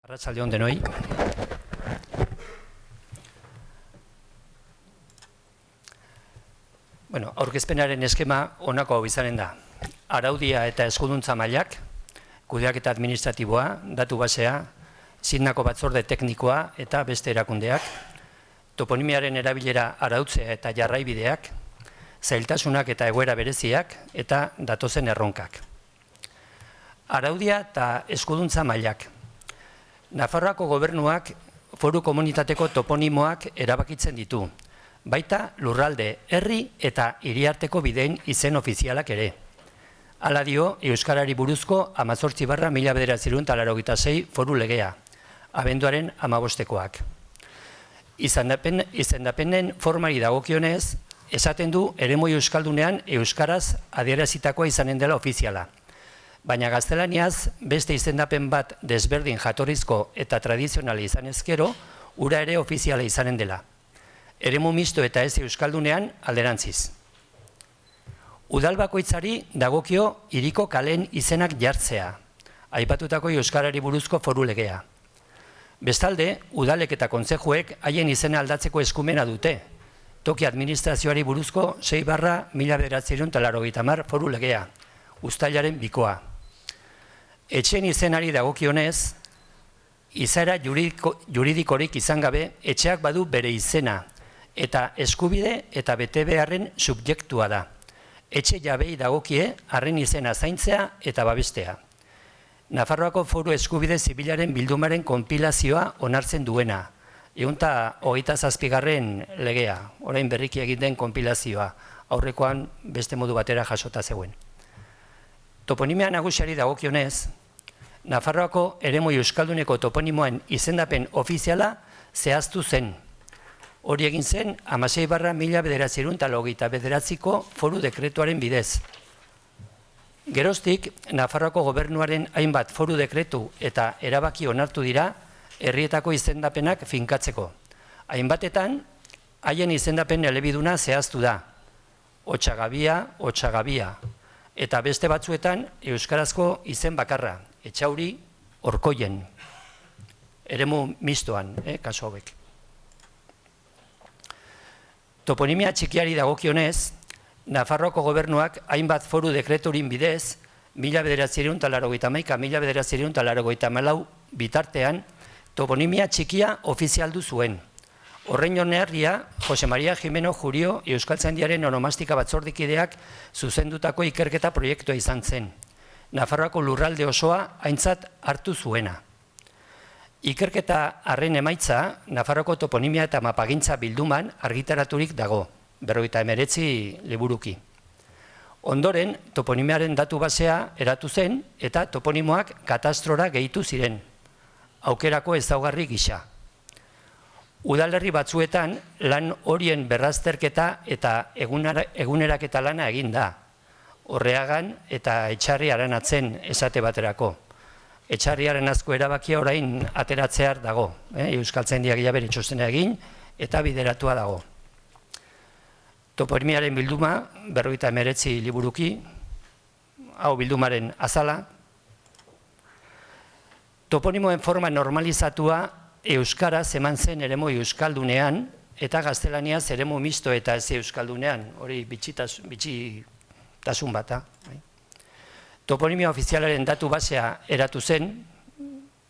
Arratsalde on denoi. Aurkezpenaren eskema honako hau izanen da. Araudia eta eskuduntza mailak, kudeaketa administratiboa, datu basea, SINAko batzorde teknikoa eta beste erakundeak, toponimiaren erabilera arautzea eta jarraibideak, zailtasunak eta egoera bereziak eta datozen erronkak. Araudia eta eskuduntza mailak. Nafarroako gobernuak foru komunitateko toponimoak erabakitzen ditu, baita lurralde, herri eta hiriarteko bideen izen ofizialak ere. Hala dio, Euskarari buruzko 18/1986 foru legea, abenduaren 15-koak. Izendapenen formari dagokionez, esaten du eremoi euskaldunean euskaraz adierazitakoa izanen dela ofiziala. Baina gaztelaniaz beste izendapen bat desberdin jatorrizko eta tradizionala izan ezkero, ura ere ofiziala izanen dela. Eremu misto eta ez euskaldunean alderantziz. Udal bakoitzari dagokio hiriko kaleen izenak jartzea, aipatutako euskarari buruzko foru legea. Bestalde, udalek eta kontzejuek haien izena aldatzeko eskumena dute, toki administrazioari buruzko 6/1980 foru legea, uztailaren 2. Etxeen izenari dagokionez, izaera juridikorik izan gabe, etxeak badu bere izena, eta eskubide eta betebeharren subjektua da. Etxe jabei dagokie harren izena zaintzea eta babestea. Nafarroako foru eskubide zibilaren bildumaren konpilazioa onartzen duena, 127. legea, orain berriki egiten konpilazioa, aurrekoan beste modu batera jasota zegoen. Toponimia nagusiari dagokionez, Nafarroako eremoi euskalduneko toponimoen izendapen ofiziala zehaztu zen. Hori egin zen 16/1989ko foru dekretuaren bidez. Geroztik, Nafarroako gobernuaren hainbat foru dekretu eta erabaki onartu dira herrietako izendapenak finkatzeko. Hainbatetan, haien izendapen elebiduna zehaztu da. Otsagabia, eta beste batzuetan euskarazko izen bakarra, Etxauri, Orkoien, eremu mistoan, kasu hauek. Toponimia txikiari dagokionez, Nafarroako gobernuak hainbat foru dekreturin bidez, 1981-1984 bitartean, toponimia txikia ofizialdu zuen. Horrein oinarria, Jose Maria Jimeno Jurio Euskaltzaindiaren onomastika batzordikideak zuzendutako ikerketa proiektua izan zen. Nafarroako lurralde osoa aintzat hartu zuena. Ikerketa harren emaitza, Nafarroako toponimia eta mapagintza bilduman argitaraturik dago, 59 liburuki. Ondoren, toponimiaren datu basea eratu zen eta toponimoak katastrora gehitu ziren, aukerako ezaugarri gisa. Udalerri batzuetan lan horien berrazterketa eta eguneraketa lana egin da, Orreagan eta Etxarri Aranatzen esate baterako. Etxarriaren asko erabakia orain ateratzear dago, Euskaltzaindiak bere txostena egin eta bideratua dago. Toponimiaren bilduma, 59 liburuki, hau bildumaren azala. Toponimoen forma normalizatua euskaraz eman zen eremu euskaldunean eta gaztelaniaz eremu misto eta ez euskaldunean, hori bitxitasun bata. Toponimia ofizialaren datu basea eratu zen,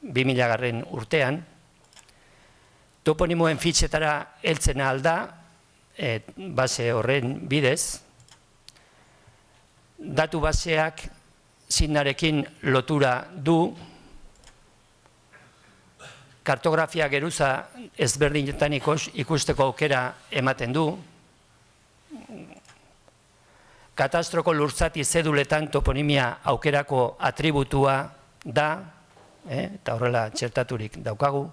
2000 urtean. Toponimoen fitxetara heltzen alda, base horren bidez. Datu baseak SINArekin lotura du, kartografia geruza ezberdinetan ikusteko aukera ematen du, katastroko lurtzati zeduletan toponimia aukerako atributua da, eta horrela txertaturik daukagu.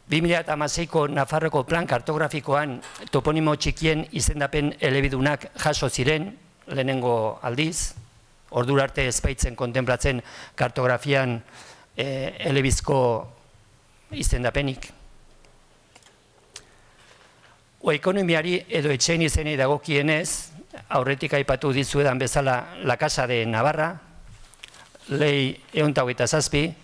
2016ko Nafarroko plan kartografikoan toponimo txikien izendapen elebidunak jaso ziren, lehenengo aldiz, ordura arte ezbaitzen kontenplatzen kartografian elebizko izendapenik. Ekonomiari edo etxeen izenei dagokienez, aurretik aipatu dizuedan bezala La Casa de Navarra, lei 127,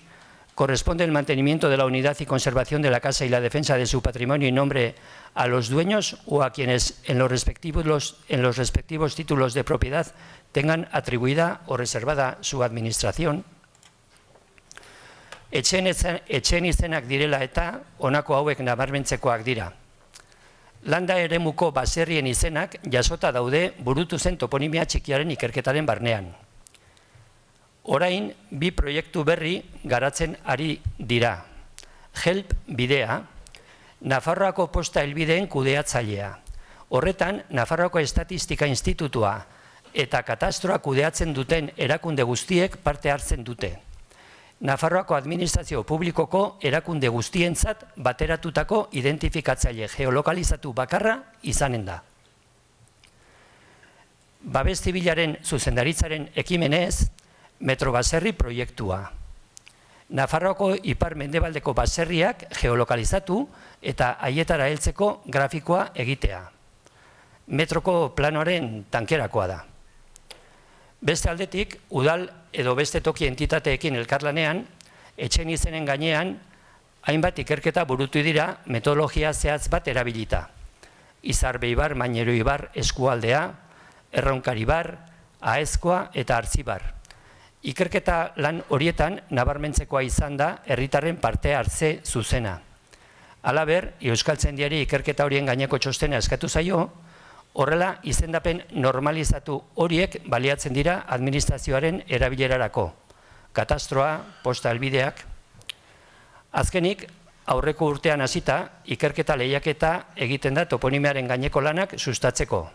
corresponde el mantenimiento de la unidad y conservación de la casa y la defensa de su patrimonio en nombre a los dueños o a quienes en los respectivos títulos de propiedad tengan atribuida o reservada su administración. Etxeen izenak direla eta honako hauek nabarmentzekoak dira. Landa eremuko baserrien izenak jasota daude burutu zen toponimia txikiaren ikerketaren barnean. Orain, bi proiektu berri garatzen ari dira. HELP bidea, Nafarroako posta helbideen kudeatzailea. Horretan, Nafarroako Estatistika Institutua eta katastroa kudeatzen duten erakunde guztiek parte hartzen dute. Nafarroako administrazio publikoko erakunde guztientzat bateratutako identifikatzaile geolokalizatu bakarra izanen da. Babes zibilaren zuzendaritzaren ekimenez, Metrobaserri proiektua. Nafarroako ipar-mendebaldeko baserriak geolokalizatu eta haietara heltzeko grafikoa egitea. Metroko planoaren tankerakoa da. Beste aldetik, udal edo beste toki entitateekin elkarlanean, etxeen izenen gainean, hainbat ikerketa burutu dira metodologia zehatz bat erabilita. Izarbe ibar, Mainero ibar, Eskualdea, Erronkar ibar, Aezkoa eta Artzibar. Ikerketa lan horietan nabarmentzekoa izan da herritarren parte hartze zuzena. Halaber, Euskaltzaindiari ikerketa horien gaineko txostena eskatu zaio, horrela izendapen normalizatu horiek baliatzen dira administrazioaren erabilerarako. Katastroa, posta helbideak. Azkenik, aurreko urtean hasita, ikerketa lehiaketa egiten da toponimiaren gaineko lanak sustatzeko.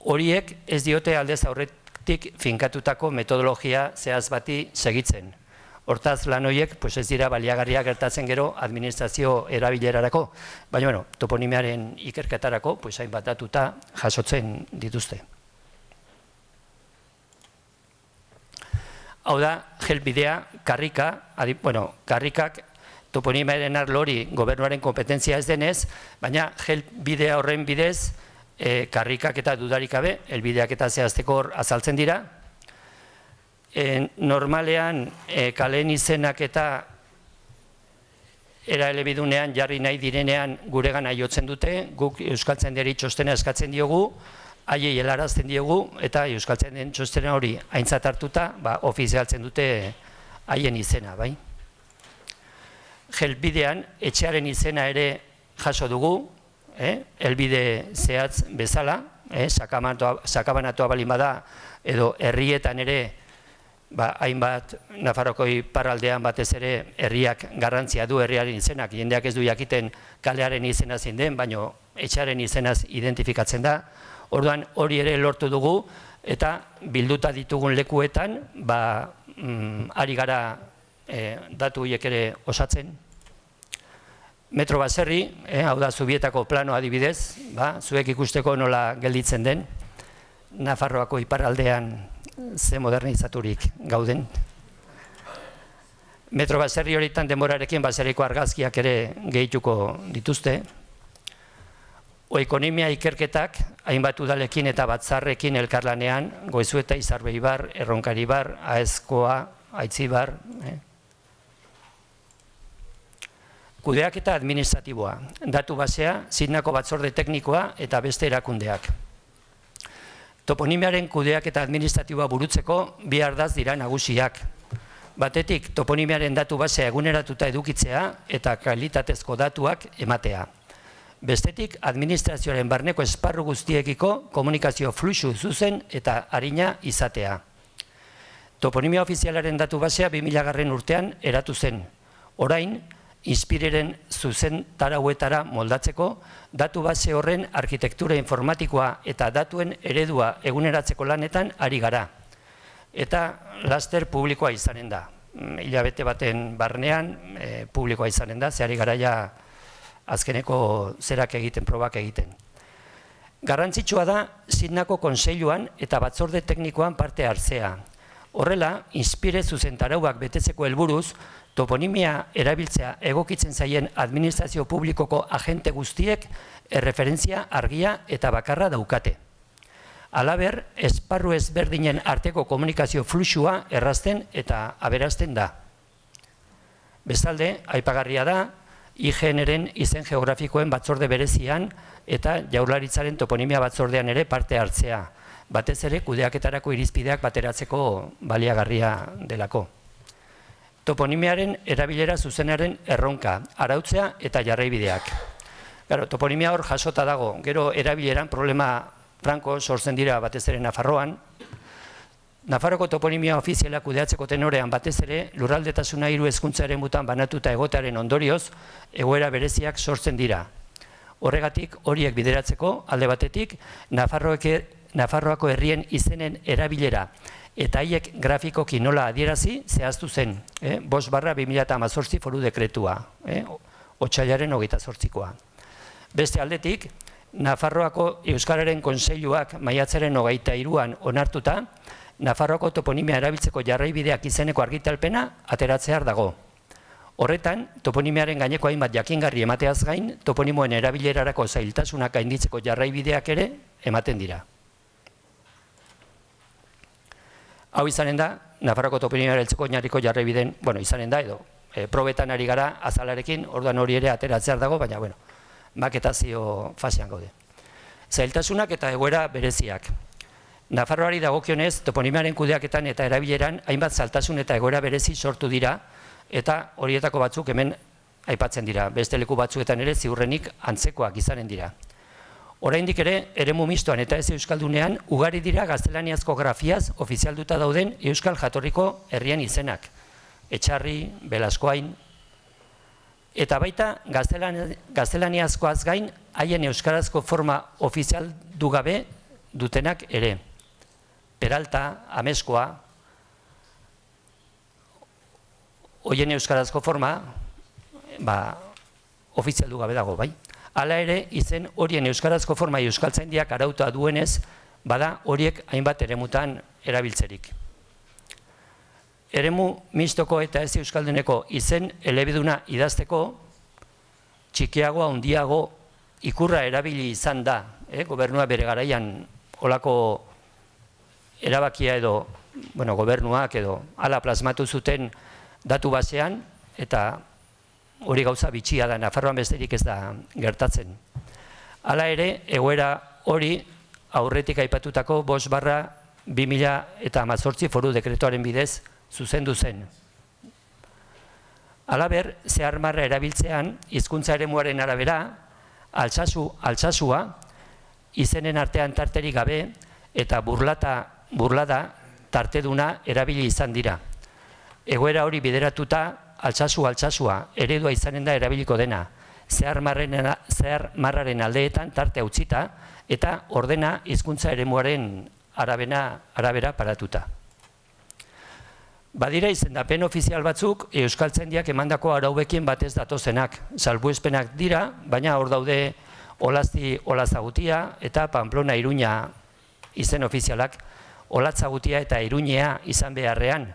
Horiek ez diote aldez aurretik finkatutako metodologia zehaz bati segitzen. Hortaz lan horiek ez dira baliagarria gertatzen gero administrazio erabilerarako, baina toponimiaren ikerketarako hainbat datuta jasotzen dituzte. Hau da, HELP bidea, karrikak toponimiaren arlo hori gobernuaren kompetentzia ez denez, baina HELP bidea horren bidez, karrikak eta dudarik gabe, helbideak eta zehazteko hor azaltzen dira. Normalean, kaleen izenak eta eraelebidunean jarri nahi direnean guregan aiotzen dute, guk Euskaltzaindiari txostena eskatzen diogu, haiei helarazten diogu, eta Euskaltzaindien txostena hori aintzat hartuta, ofizialtzen dute haien izena, bai. HELP bidean, etxearen izena ere jaso dugu, helbide zehatz bezala, sakabanatua balin bada, edo herrietan ere, hainbat Nafarroko iparraldean batez ere herriak garrantzia du herriaren izenak, jendeak ez du jakiten kalearen izena zein den, baina etxearen izenaz identifikatzen da. Orduan hori ere lortu dugu, eta bilduta ditugun lekuetan, ari gara datu horiek ere osatzen. Metrobaserri, hau da Zubietako plano adibidez, zuek ikusteko nola gelditzen den, Nafarroako iparraldean ze modernizaturik gauden. Metrobaserri horietan denborarekin baserriko argazkiak ere gehituko dituzte. Ekonomia ikerketak, hainbat udalekin eta batzarrekin elkarlanean, Goizueta, Izarbe ibar, Erronkar ibar, Aezkoa, Aitzibar. Kudeaketa administratiboa, datu basea, Sidnako batzorde teknikoa eta beste erakundeak. Toponimiaren kudeaketa administratiboa burutzeko bi ardaz dira nagusiak. Batetik, toponimiaren datu basea eguneratuta edukitzea eta kalitatezko datuak ematea. Bestetik, administrazioaren barneko esparru guztiekiko komunikazio fluxu zuzen eta arina izatea. Toponimia ofizialaren datu basea 2000. Urtean eratu zen. Orain, Inspireren zuzentarauetara moldatzeko, datu base horren arkitektura informatikoa eta datuen eredua eguneratzeko lanetan ari gara. Eta laster publikoa izanen da. Hilabete baten barnean publikoa izanen da, ze ari gara ja azkeneko zerak egiten, probak egiten. Garrantzitsua da Sidnako kontseiluan eta batzorde teknikoan parte hartzea. Horrela, Inspire zuzentarauak betetzeko helburuz, toponimia erabiltzea egokitzen zaien administrazio publikoko agente guztiek erreferentzia argia eta bakarra daukate. Halaber, esparru ezberdinen arteko komunikazio fluxua errazten eta aberazten da. Bestalde, aipagarria da, IGN-ren izen geografikoen batzorde berezian eta Jaurlaritzaren toponimia batzordean ere parte hartzea, batez ere kudeaketarako irizpideak bateratzeko baliagarria delako. Toponimiaren erabilera zuzenaren erronka, arautzea eta jarraibideak. Toponimia hor jasota dago, gero erabileran problema franko sortzen dira batez ere Nafarroan. Nafarroko toponimia ofiziala kudeatzeko tenorean batez ere lurraldetasuna 3 hezkuntza eremutan banatuta egotearen ondorioz egoera bereziak sortzen dira. Horregatik horiek bideratzeko alde batetik Nafarroako herrien izenen erabilera eta haiek grafikoki nola adierazi zehaztu zen, 5/2018 foru dekretua, otsailaren 28koa. Beste aldetik, Nafarroako Euskararen Kontseiluak maiatzaren 23an onartuta, Nafarroako toponimia erabiltzeko jarraibideak izeneko argitalpena ateratzear dago. Horretan, toponimiaren gaineko hainbat jakingarri emateaz gain, toponimoen erabilerarako zailtasunak gainditzeko jarraibideak ere ematen dira. Hau izanen da, Nafarroako toponimia erabiltzeko oinarriko jarraibideen, izanen da edo, probetan ari gara azalarekin, orduan hori ere ateratzear dago, baina, maketazio fasean gaude. Zailtasunak eta egoera bereziak. Nafarroari dagokionez, toponimiaren kudeaketan eta erabileran hainbat zailtasun eta egoera berezi sortu dira eta horietako batzuk hemen aipatzen dira. Beste leku batzuetan ere ziurrenik antzekoak izanen dira. Oraindik ere, eremu mistoan eta ez euskaldunean ugari dira gaztelaniazko grafiaz ofizialduta dauden euskal jatorriko herrien izenak. Etxarri, Belaskoain, eta baita gaztelaniazkoaz gain haien euskarazko forma ofizialdu gabe dutenak ere. Peralta, Ameskoa, hoien euskarazko forma ofizialdu gabe dago, bai. Hala ere, izen horien euskarazko forma euskaltzaindiak arauta duenez, bada horiek hainbat eremutan erabiltzerik. Eremu mistoko eta ez euskalduneko izen elebiduna idazteko, txikiago, handiago, ikurra erabili izan da, gobernua bere garaian olako erabakia edo, gobernuak edo ala plasmatu zuten datu basean, eta hori gauza bitxia da, Nafarroan besterik ez da gertatzen. Hala ere, egoera hori aurretik aipatutako 5/2018 foru dekretuaren bidez zuzendu zen. Halaber, zeharmarra erabiltzean, hizkuntza eremuaren arabera, altsasua, izenen artean tarterik gabe, eta burlada tarteduna erabili izan dira. Egoera hori bideratuta, altsasua, eredua izanen da erabiliko dena, zeharmarraren aldeetan tarte utzita, eta ordena hizkuntza eremuaren arabera paratuta. Badira izendapen ofizial batzuk euskaltzaindiak emandako araubekin batez datozenak. Salbuespenak dira, baina hor daude Olazti Olazagutia eta Pamplona Iruña izen ofizialak, Olatzagutia eta Iruñea izan beharrean.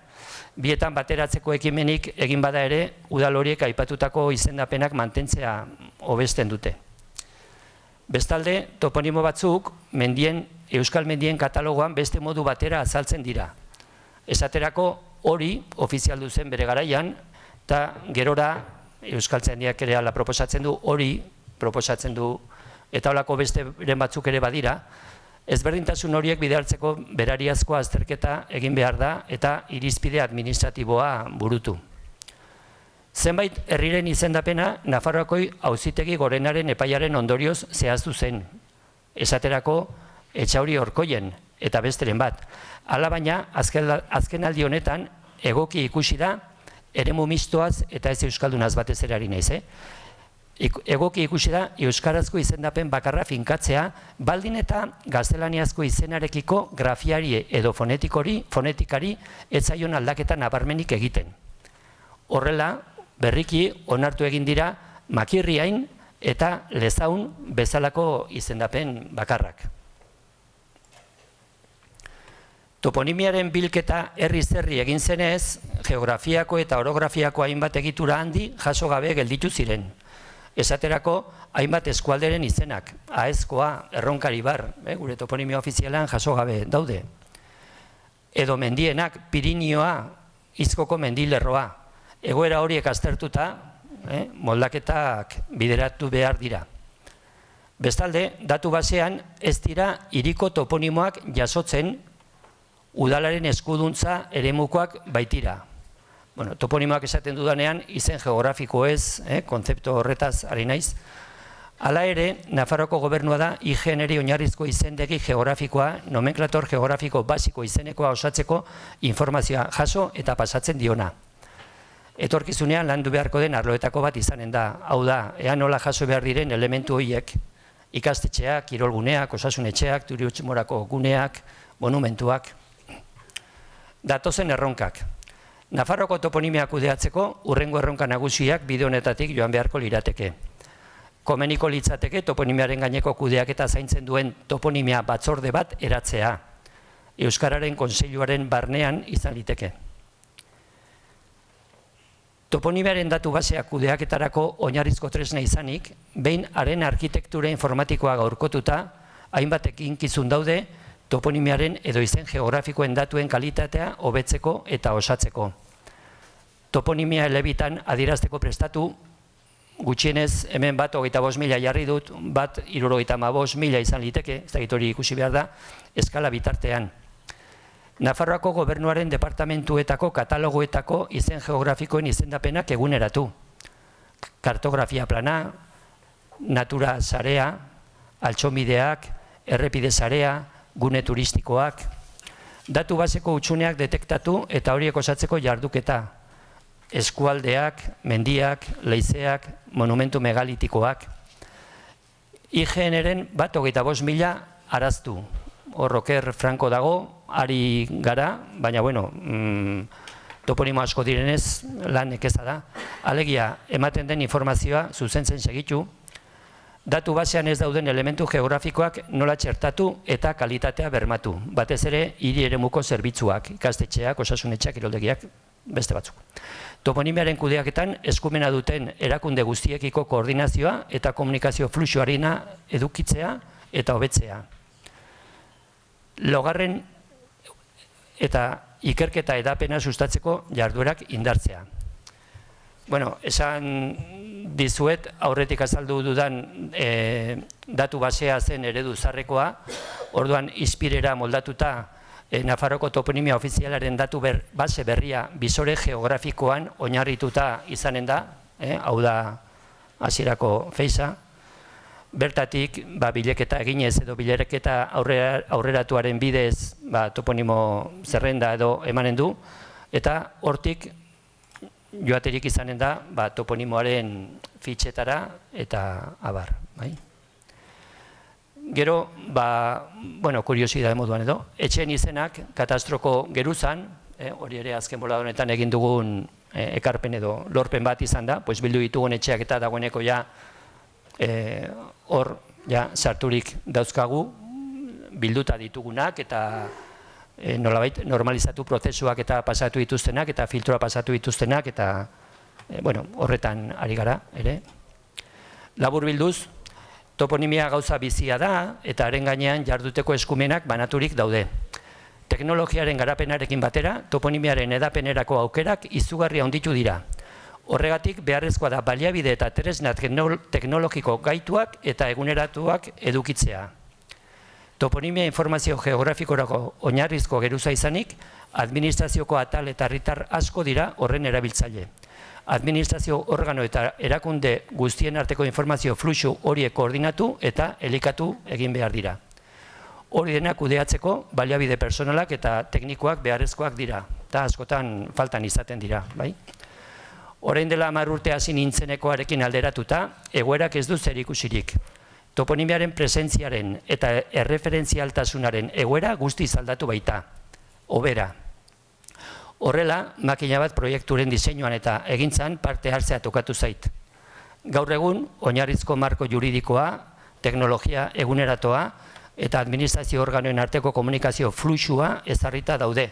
Bietan bateratzeko ekimenik egin bada ere, udal horiek aipatutako izendapenak mantentzea hobesten dute. Bestalde, toponimo batzuk euskal mendien katalogoan beste modu batera azaltzen dira. Esaterako hori ofizialdu zen bere garaian, eta gerora euskaltzaindiak ere ala proposatzen du, hori proposatzen du, eta holako besteren batzuk ere badira, ezberdintasun horiek bidertzeko berariazko azterketa egin behar da eta irizpide administratiboa burutu. Zenbait herriren izendapena Nafarroako Auzitegi Gorenaren epaiaren ondorioz zehaztu zen. Esaterako Etxauri Orkoien eta besteren bat. Hala baina, azkenaldi honetan egoki ikusi da eremu mistoaz eta ez euskaldunaz batez ere ari naiz. Egoki ikusi da euskarazko izendapen bakarra finkatzea, baldin eta gaztelaniazko izenarekiko grafiari edo fonetikari ez zaion aldaketa nabarmenik egiten. Horrela, berriki onartu egin dira Makirriain eta Lezaun bezalako izendapen bakarrak. Toponimiaren bilketa herri-zerri egin zenez, geografiako eta orografiako hainbat egitura handi jaso gabe gelditu ziren. Esaterako, hainbat eskualderen izenak, Aezkoa, Erronkaribar, gure toponimia ofizialan jaso gabe daude. Edo mendienak, Pirinioa, Izkoko mendilerroa, Egoera horiek aztertuta, moldaketak bideratu behar dira. Bestalde, datu basean ez dira hiriko toponimoak jasotzen udalaren eskuduntza eremukoak baitira. Toponimoak esaten dudanean, izen geografiko ez, kontzeptu horretaz ari naiz. Hala ere, Nafarroako gobernua da IGNeri oinarrizko izendegi geografikoa, nomenklator geografiko basiko izenekoa osatzeko informazioa jaso eta pasatzen diona. Etorkizunean landu beharko den arloetako bat izanen da. Hau da, ea nola jaso behar diren elementu horiek, ikastetxeak, kirolguneak, osasunetxeak, turismorako guneak, monumentuak. Datozen erronkak. Nafarroako toponimia kudeatzeko, hurrengo erronka nagusiak bide honetatik joan beharko lirateke. Komeniko litzateke toponimiaren gaineko kudeaketa zaintzen duen toponimia batzorde bat eratzea. Euskararen Kontseiluaren barnean izan liteke. Toponimiaren datu baseak kudeaketarako oinarrizko tresna izanik, behin haren arkitektura informatikoa gaurkotuta, hainbat eginkizun daude toponimiaren edo izen geografikoen datuen kalitatea hobetzeko eta osatzeko. Toponimia elebitan adierazteko prestatu, gutxienez hemen bat 25.000 jarri dut, bat 75.000 izan liteke, ez da hori ikusi behar da, eskala bitartean. Nafarroako gobernuaren departamentuetako katalogoetako izen geografikoen izendapenak eguneratu. Kartografia plana, natura sarea, altxomideak, errepide sarea, gune turistikoak. Datu baseko hutsuneak detektatu eta horiek osatzeko jarduketa. Eskualdeak, mendiak, leizeak, monumentu megalitikoak. IGNren bat 25.000 araztu. Horroker franko dago, ari gara, baina toponimo asko direnez lan nekeza da. Alegia, ematen den informazioa zuzentzen segitu, datu basean ez dauden elementu geografikoak nola txertatu eta kalitatea bermatu. Batez ere, hiri eremuko zerbitzuak, ikastetxeak, osasunetxeak, kiroldegiak, beste batzuk. Toponimiaren kudeaketan eskumena duten erakunde guztiekiko koordinazioa eta komunikazio fluxuarina edukitzea eta hobetzea. Laugarren eta ikerketa edapena sustatzeko jarduerak indartzea. Esan dizuet, aurretik azaldu dudan datu basea zen eredu zarrekoa, orduan izpirera moldatuta Nafarroko toponimia ofizialaren datu base berria bizore geografikoan oinarrituta izanen da, hau da hasierako feisa. Bertatik bileketa eginez edo bileketa aurreratuaren bidez toponimo zerrenda edo emanen du, eta hortik joaterik izanen da toponimoaren fitxetara eta abar. Gero, kuriosidade moduan edo, etxeen izenak katastroko geruzan, hori ere azken bolada honetan egin dugun ekarpen edo lorpen bat izan da, bildu ditugun etxeak eta dagoeneko hor sarturik dauzkagu, bilduta ditugunak eta nolabait normalizatu prozesuak eta pasatu dituztenak eta filtroa pasatu dituztenak eta horretan ari gara ere. Labur bilduz, toponimia gauza bizia da eta haren gainean jarduteko eskumenak banaturik daude. Teknologiaren garapenarekin batera, toponimiaren edapenerako aukerak izugarria handitu dira. Horregatik beharrezkoa da baliabide eta tresna teknologiko gaituak eta eguneratuak edukitzea. Toponimia informazio geografikorako oinarrizko geruza izanik, administrazioko atal eta herritar asko dira horren erabiltzaile. Administrazio organo eta erakunde guztien arteko informazio fluxu horiek koordinatu eta elikatu egin behar dira. Hori denak kudeatzeko baliabide personalak eta teknikoak beharrezkoak dira, eta askotan faltan izaten dira. Orain dela 10 urte hasi nintzenekoarekin alderatuta, egoerak ez du zerikusirik. Toponimiaren presentziaren eta erreferentzialtasunaren egoera guztiz aldatu baita, hobera. Horrela, makina bat proiekturen diseinuan eta egintzan parte hartzea tokatu zait. Gaur egun, oinarrizko marko juridikoa, teknologia eguneratoa eta administrazio organoen arteko komunikazio fluxua ezarrita daude.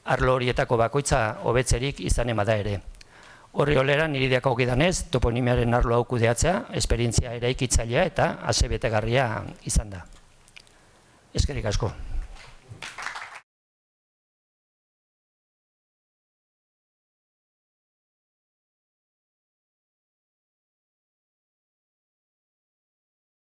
Arlo horietako bakoitza hobetzerik izan emada ere. Horri olera, niri deako gidanez, toponimiaren arlo hau kudeatzea, esperientzia eraikitzailea eta asebetegarria izan da. Eskerrik asko.